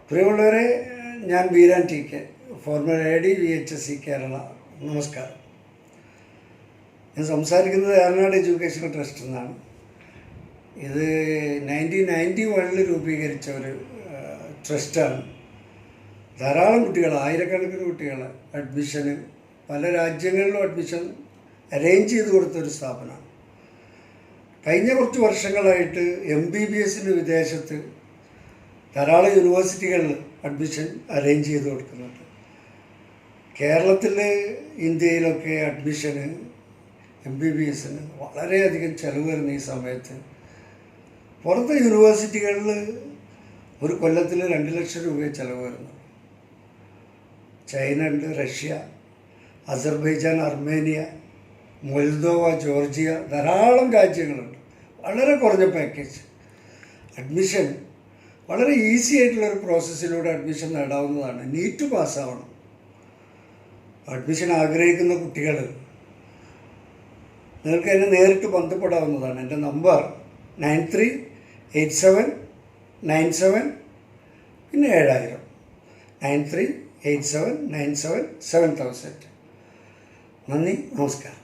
പ്രിയമുള്ളവരെ, ഞാൻ Veeran T K, former AD VHSE Kerala. നമസ്കാരം. ഞാൻ സംസാരിക്കുന്നത് ഏറനാട് എഡ്യൂക്കേഷണൽ ട്രസ്റ്റ് എന്നാണ്. ഇത് 1991 രൂപീകരിച്ച ഒരു ട്രസ്റ്റാണ്. ധാരാളം കുട്ടികൾ, ആയിരക്കണക്കിന് കുട്ടികൾ അഡ്മിഷന് പല രാജ്യങ്ങളിലും അഡ്മിഷൻ അറേഞ്ച് ചെയ്ത് കൊടുത്തൊരു സ്ഥാപനമാണ്. കഴിഞ്ഞ കുറച്ച് വർഷങ്ങളായിട്ട് MBBS വിദേശത്ത് ധാരാളം യൂണിവേഴ്സിറ്റികളിൽ അഡ്മിഷൻ അറേഞ്ച് ചെയ്ത് കൊടുക്കുന്നുണ്ട്. കേരളത്തിൽ, ഇന്ത്യയിലൊക്കെ അഡ്മിഷന് MBBS വളരെയധികം ചിലവ് വരുന്ന ഈ സമയത്ത് പുറത്തെ യൂണിവേഴ്സിറ്റികളിൽ ഒരു കൊല്ലത്തിൽ 2 ലക്ഷം രൂപ ചിലവ് വരുന്നു. ചൈന ഉണ്ട്, റഷ്യ, അസർബൈജാൻ, അർമേനിയ, മൊൽദോവ, ജോർജിയ, ധാരാളം രാജ്യങ്ങളുണ്ട്. വളരെ കുറഞ്ഞ പാക്കേജ്. അഡ്മിഷൻ വളരെ ഈസി ആയിട്ടുള്ളൊരു പ്രോസസ്സിലൂടെ അഡ്മിഷൻ നേടാവുന്നതാണ്. നീറ്റ് പാസ്സാവണം. അഡ്മിഷൻ ആഗ്രഹിക്കുന്ന കുട്ടികൾ നിങ്ങൾക്ക് എന്നെ നേരിട്ട് ബന്ധപ്പെടാവുന്നതാണ്. എൻ്റെ നമ്പർ 938797 പിന്നെ 7000 9387977000. നന്ദി, നമസ്കാരം.